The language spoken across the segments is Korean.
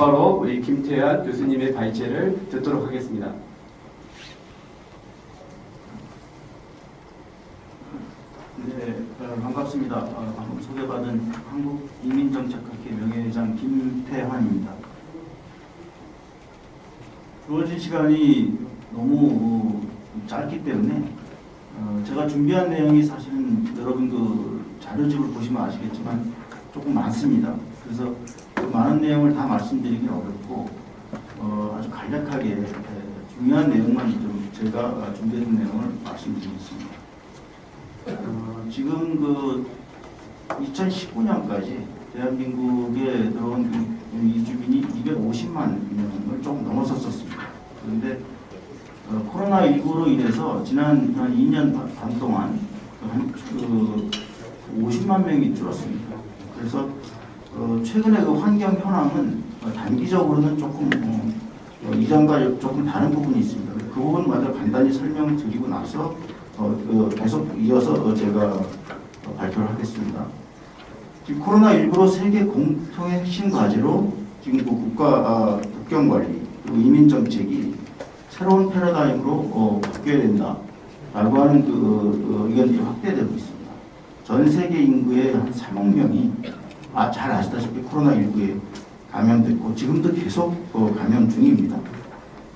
곧바로 우리 김태환 교수님의 발제를 듣도록 하겠습니다. 네, 반갑습니다. 방금 소개받은 한국이민정책학회 명예회장 김태환입니다. 주어진 시간이 너무 짧기 때문에 제가 준비한 내용이 사실은 여러분들 자료집을 보시면 아시겠지만 조금 많습니다. 그래서 그 많은 내용을 다 말씀드리기는 어렵고 아주 간략하게 중요한 내용만 좀 제가 준비한 내용을 말씀드리겠습니다. 지금 그 2019년까지 대한민국에 들어온 이주민이 250만 명을 조금 넘어섰었습니다. 그런데 코로나19로 인해서 지난 한 2년 반 동안 50만 명이 줄었습니다. 그래서 최근에 그 환경 현황은 단기적으로는 조금 이전과 조금 다른 부분이 있습니다. 그 부분 먼저 간단히 설명드리고 나서 계속 이어서 제가 발표를 하겠습니다. 지금 코로나19로 세계 공통의 핵심 과제로 지금 그 국가 국경 관리 그리고 이민 정책이 새로운 패러다임으로 바뀌어야 된다라고 하는 그 의견들이 확대되고 있습니다. 전 세계 인구의 한 3억 명이 잘 아시다시피 코로나19에 감염됐고 지금도 계속 감염 중입니다.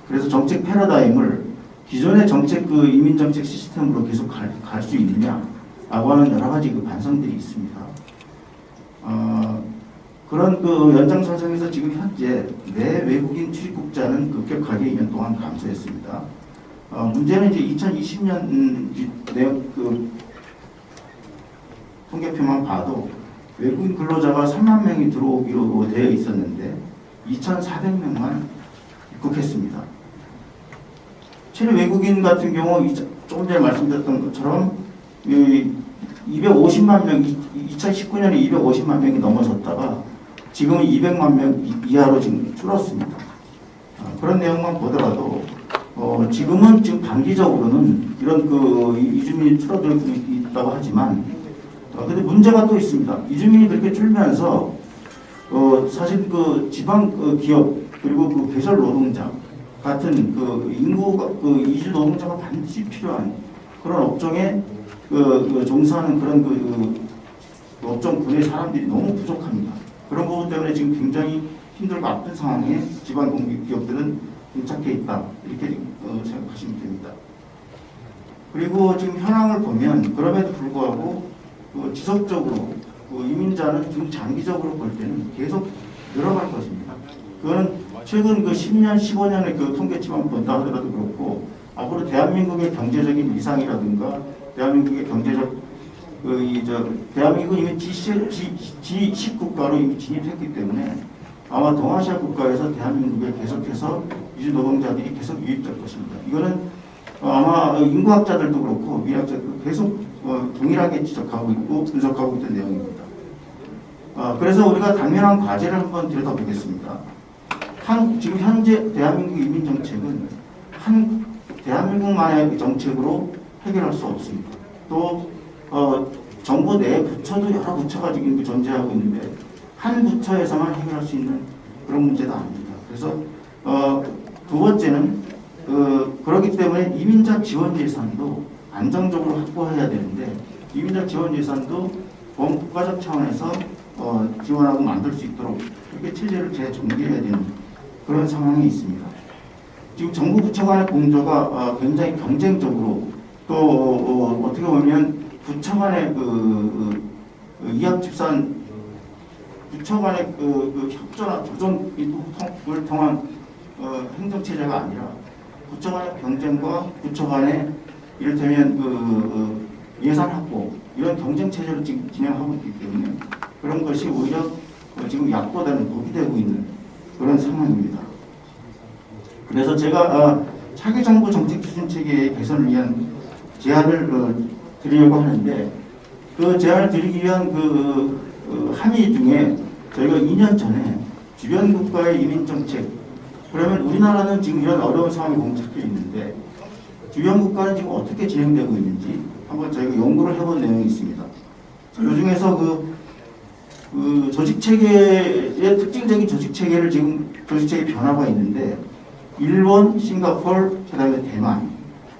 그래서 정책 패러다임을 기존의 정책 그 이민 정책 시스템으로 계속 갈 수 있느냐라고 하는 여러 가지 그 반성들이 있습니다. 그런 그 연장선상에서 지금 현재 내 외국인 출입국자는 급격하게 2년 동안 감소했습니다. 문제는 이제 2020년 그 통계표만 봐도 외국인 근로자가 3만 명이 들어오기로 되어 있었는데 2,400명만 입국했습니다. 최근 외국인 같은 경우 조금 전에 말씀드렸던 것처럼 250만 명, 2019년에 250만 명이 넘어섰다가 지금은 200만 명 이하로 지금 줄었습니다. 그런 내용만 보더라도 지금은 지금 단기적으로는 이런 그 이주민이 줄어들고 있다고 하지만 근데 문제가 또 있습니다. 이주민이 그렇게 줄면서 사실 그 지방 기업 그리고 그 개설 노동자 같은 그 인구가 그 이주 노동자가 반드시 필요한 그런 업종에 종사하는 그런 그 업종 분의 사람들이 너무 부족합니다. 그런 부분 때문에 지금 굉장히 힘들고 아픈 상황에 지방 공기업들은 봉착해 있다 이렇게 생각하시면 됩니다. 그리고 지금 현황을 보면 그럼에도 불구하고 지속적으로 이민자는 지금 장기적으로 볼 때는 계속 늘어날 것입니다. 그거는 최근 그 10년, 15년의 그 통계치만 본다 하더라도 그렇고 앞으로 대한민국의 경제적인 위상이라든가 대한민국의 경제적 대한민국은 이미 G10 국가로 이미 진입했기 때문에 아마 동아시아 국가에서 대한민국에 계속해서 이주 노동자들이 계속 유입될 것입니다. 이거는 아마 인구학자들도 그렇고 미래학자들도 계속 동일하게 지적하고 있고 분석하고 있던 내용입니다. 그래서 우리가 당면한 과제를 한번 들여다보겠습니다. 지금 현재 대한민국 이민 정책은 대한민국만의 정책으로 해결할 수 없습니다. 또 정부 내 부처도 여러 부처가 지금 존재하고 있는데 한 부처에서만 해결할 수 있는 그런 문제도 아닙니다. 그래서 두 번째는 그렇기 때문에 이민자 지원 예산도 안정적으로 확보해야 되는데 이민자 지원 예산도 국가적 차원에서 지원하고 만들 수 있도록 이렇게 체제를 재정비해야 되는 그런 상황이 있습니다. 지금 정부 부처 간의 공조가 굉장히 경쟁적으로 또 어떻게 보면 부처 간의 이합집산 부처 간의 협조나 조정을 통한 행정체제가 아니라 부처 간의 경쟁과 부처 간의 이를테면 예산 확보 이런 경쟁체제를 지금 진행하고 있기 때문에 그런 것이 오히려 지금 약보다는 독이 되고 있는 그런 상황입니다. 그래서 제가 차기 정부 정책 추진 체계의 개선을 위한 제안을 드리려고 하는데 그 제안을 드리기 위한 함의 중에 저희가 2년 전에 주변 국가의 이민 정책 그러면 우리나라는 지금 이런 어려운 상황에 봉착해 있는데 주변 국가는 지금 어떻게 진행되고 있는지 한번 저희가 연구를 해본 내용이 있습니다. 그 중에서 그 조직 체계의 특징적인 조직 체계를 지금 조직 체계 변화가 있는데 일본, 싱가포르, 그다음에 대만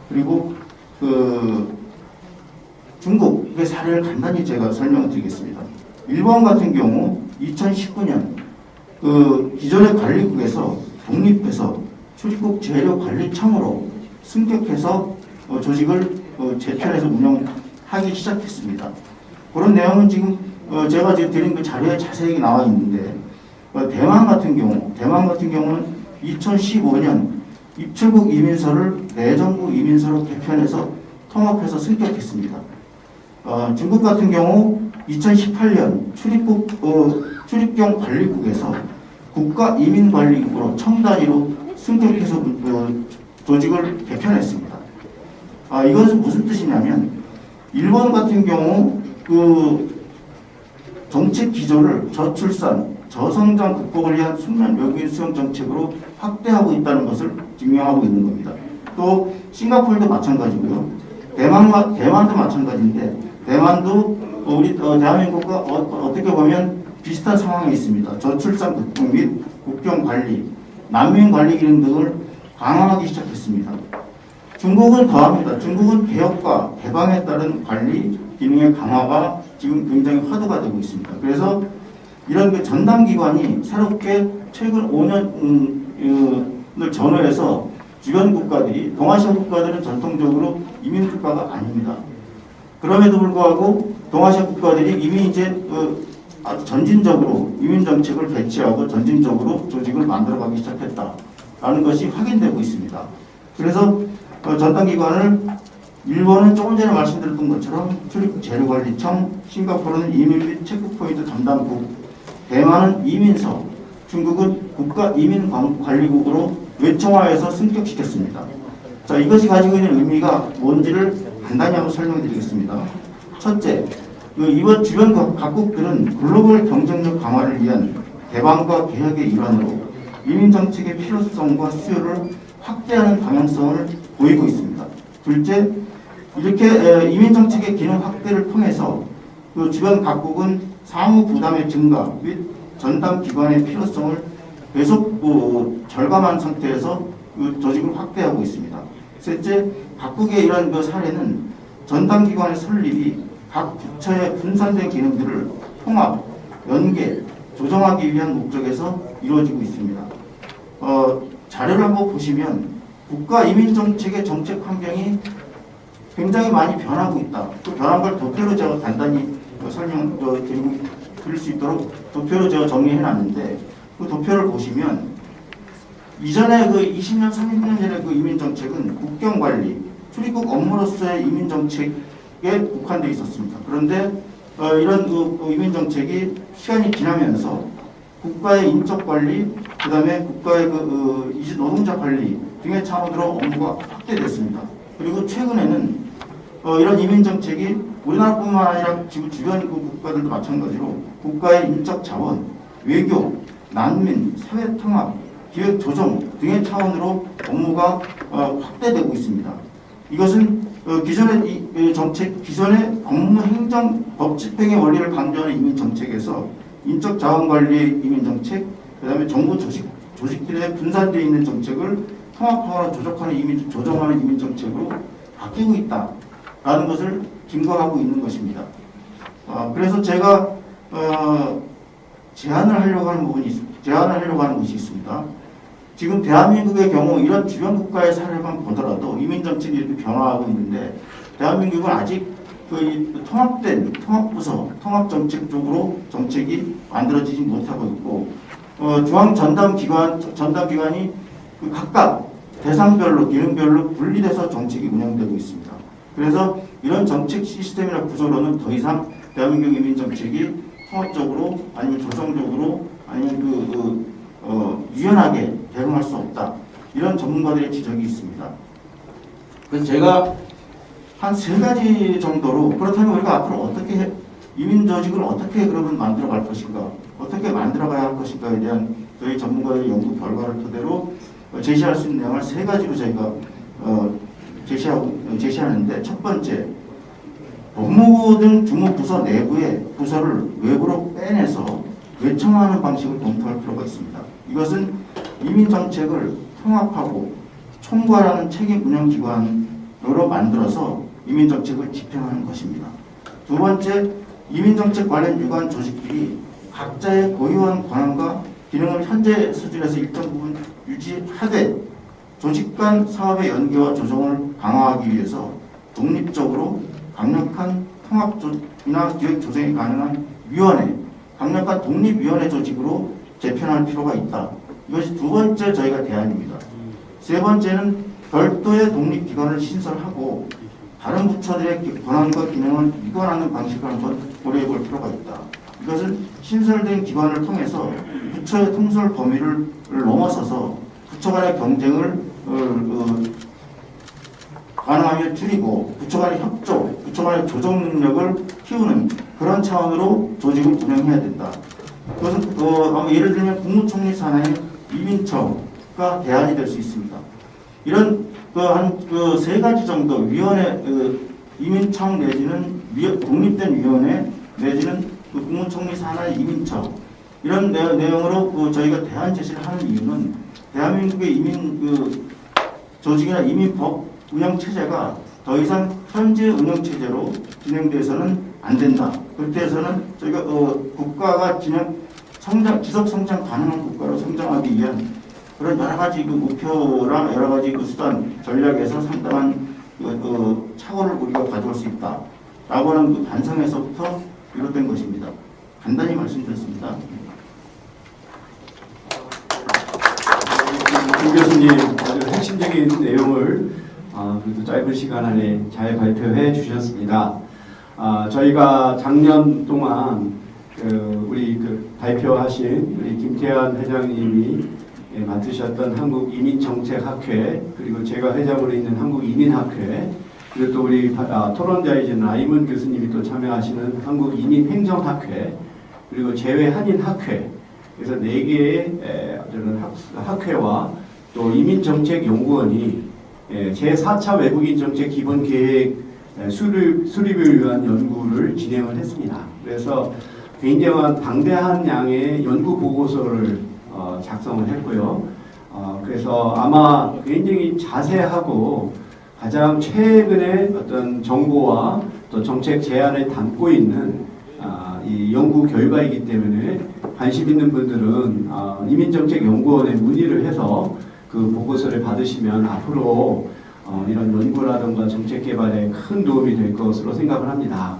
그리고 그 중국의 사례를 간단히 제가 설명을 드리겠습니다. 일본 같은 경우 2019년 그 기존의 관리국에서 독립해서 출입국 재료관리청으로 승격해서 조직을 재편해서 운영하기 시작했습니다. 그런 내용은 지금 제가 지금 드린 그 자료에 자세히 나와 있는데 대만 같은 경우는 2015년 입출국 이민서를 내정부 이민서로 개편해서 통합해서 승격했습니다. 중국 같은 경우 2018년 출입경 관리국에서 국가이민관리국으로 청단위로 승격해서 조직을 개편했습니다. 이것은 무슨 뜻이냐면 일본 같은 경우 그 정책 기조를 저출산, 저성장 극복을 위한 숙련 외국인 수용 정책으로 확대하고 있다는 것을 증명하고 있는 겁니다. 또 싱가포르도 마찬가지고요. 대만도 마찬가지인데 대만도 우리 대한민국과 어떻게 보면 비슷한 상황에 있습니다. 저출산 극복 및 국경 관리, 난민 관리 기능 등을 강화하기 시작했습니다. 중국은 더합니다. 중국은 개혁과 개방에 따른 관리 기능의 강화가 지금 굉장히 화두가 되고 있습니다. 그래서 이런 그 전담기관이 새롭게 최근 5년을 전후해서 주변 국가들이 동아시아 국가들은 전통적으로 이민 국가가 아닙니다. 그럼에도 불구하고 동아시아 국가들이 이미 이제 아주 전진적으로 이민 정책을 배치하고 전진적으로 조직을 만들어가기 시작했다라는 것이 확인되고 있습니다. 그래서 전담기관을 일본은 조금 전에 말씀드렸던 것처럼 출입국 재료관리청, 싱가포르는 이민 및 체크포인트 담당국, 대만은 이민서, 중국은 국가이민관리국으로 외청화해서 승격시켰습니다. 자, 이것이 가지고 있는 의미가 뭔지를 간단히 한번 설명드리겠습니다. 첫째, 이번 주변 각국들은 글로벌 경쟁력 강화를 위한 개방과 개혁의 일환으로 이민정책의 필요성과 수요를 확대하는 방향성을 보이고 있습니다. 둘째, 이렇게 이민정책의 기능 확대를 통해서 그 주변 각국은 상호 부담의 증가 및 전담 기관의 필요성을 계속 절감한 상태에서 그 조직을 확대하고 있습니다. 셋째, 각국의 이런 그 사례는 전담 기관의 설립이 각 부처의 분산된 기능들을 통합, 연계, 조정하기 위한 목적에서 이루어지고 있습니다. 자료를 한번 보시면 국가 이민 정책의 정책 환경이 굉장히 많이 변하고 있다. 그 변한 걸 도표로 제가 간단히 드릴 수 있도록 도표로 제가 정리해 놨는데 그 도표를 보시면 이전에 그 20년, 30년 전에 그 이민 정책은 국경 관리, 출입국 업무로서의 이민 정책에 국한되어 있었습니다. 그런데 이런 그 이민 정책이 시간이 지나면서 국가의 인적 관리, 그다음에 국가의 이주 노동자 관리 등의 차원으로 업무가 확대됐습니다. 그리고 최근에는 이런 이민 정책이 우리나라뿐만 아니라 지금 주변 그 국가들도 마찬가지로 국가의 인적 자원, 외교, 난민, 사회 통합, 기획 조정 등의 차원으로 업무가 확대되고 있습니다. 이것은 기존의 기존의 업무 행정 법 집행의 원리를 강조하는 이민 정책에서 인적 자원 관리의 이민 정책, 그다음에 정부 조직들의 분산되어 있는 정책을 통합화하고 조정하는 이민 정책으로 바뀌고 있다라는 것을 증거하고 있는 것입니다. 그래서 제가 제안을 하려고 하는 것이 있습니다. 지금 대한민국의 경우 이런 주변 국가의 사례만 보더라도 이민 정책이 이렇게 변화하고 있는데 대한민국은 아직 그 통합된 통합부서 통합정책 쪽으로 정책이 만들어지지 못하고 있고 중앙 전담기관이 그 각각 대상별로 기능별로 분리돼서 정책이 운영되고 있습니다. 그래서 이런 정책 시스템이나 구조로는 더 이상 대한민국 이민 정책이 통합적으로 아니면 조정적으로 아니면 유연하게 대응할 수 없다. 이런 전문가들의 지적이 있습니다. 그래서 제가 한 3가지 정도로 그렇다면 우리가 앞으로 어떻게 이민 조직을 어떻게 그러면 만들어갈 것인가, 어떻게 만들어가야 할 것인가에 대한 저희 전문가의 연구 결과를 토대로 제시할 수 있는 내용을 3가지로 저희가 제시하는데 첫 번째, 법무부 등 주무 부서 내부의 부서를 외부로 빼내서 외청하는 방식을 검토할 필요가 있습니다. 이것은 이민정책을 통합하고 총괄하는 책임 운영 기관으로 만들어서 이민정책을 집행하는 것입니다. 두 번째, 이민정책 관련 유관 조직끼리 각자의 고유한 권한과 기능을 현재 수준에서 일정 부분 유지하되 조직 간 사업의 연계와 조정을 강화하기 위해서 독립적으로 강력한 통합이나 기획 조정이 가능한 위원회, 강력한 독립위원회 조직으로 재편할 필요가 있다. 이것이 두 번째 저희가 대안입니다. 세 번째는 별도의 독립기관을 신설하고 다른 부처들의 권한과 기능을 이관하는 방식을 한번 고려해 볼 필요가 있다. 이것은 신설된 기관을 통해서 부처의 통솔 범위를 넘어서서 부처 간의 경쟁을 가능하면 줄이고 부처 간의 협조, 부처 간의 조정 능력을 키우는 그런 차원으로 조직을 운영해야 된다. 그것은 예를 들면 국무총리 산하의 이민처가 대안이 될 수 있습니다. 이런 한 세 가지 정도 위원회, 이민청 내지는 독립된 위원회 내지는 국무총리 산하의 이민처 이런 내용으로 저희가 대안 제시를 하는 이유는 대한민국의 이민 조직이나 이민법 운영 체제가 더 이상 현재 운영 체제로 진행돼서는 안 된다. 그렇게 해서는 저희가 국가가 지속 성장 가능한 국가로 성장하기 위한 그런 여러 가지 목표랑 여러 가지 수단 전략에서 상당한 착오를 우리가 가져올 수 있다라고 하는 반성에서부터 비롯된 것입니다. 간단히 말씀드렸습니다. 김 교수님 아주 핵심적인 내용을 그래도 짧은 시간 안에 잘 발표해 주셨습니다. 저희가 작년 동안 우리 발표하신 우리 김태환 회장님이 맡으셨던 한국이민정책학회 그리고 제가 회장으로 있는 한국이민학회 그리고 또 우리 토론자이신 라이먼 교수님이 또 참여하시는 한국이민행정학회 그리고 제외한인학회 그래서 4개의 저는 학회와 또 이민정책연구원이 제4차 외국인정책 기본계획 수립을 위한 연구를 진행을 했습니다. 그래서 굉장한 방대한 양의 연구 보고서를 작성을 했고요. 그래서 아마 굉장히 자세하고 가장 최근의 어떤 정보와 또 정책 제안을 담고 있는 이 연구 결과이기 때문에 관심 있는 분들은 이민정책연구원에 문의를 해서 그 보고서를 받으시면 앞으로 이런 연구라든가 정책 개발에 큰 도움이 될 것으로 생각을 합니다.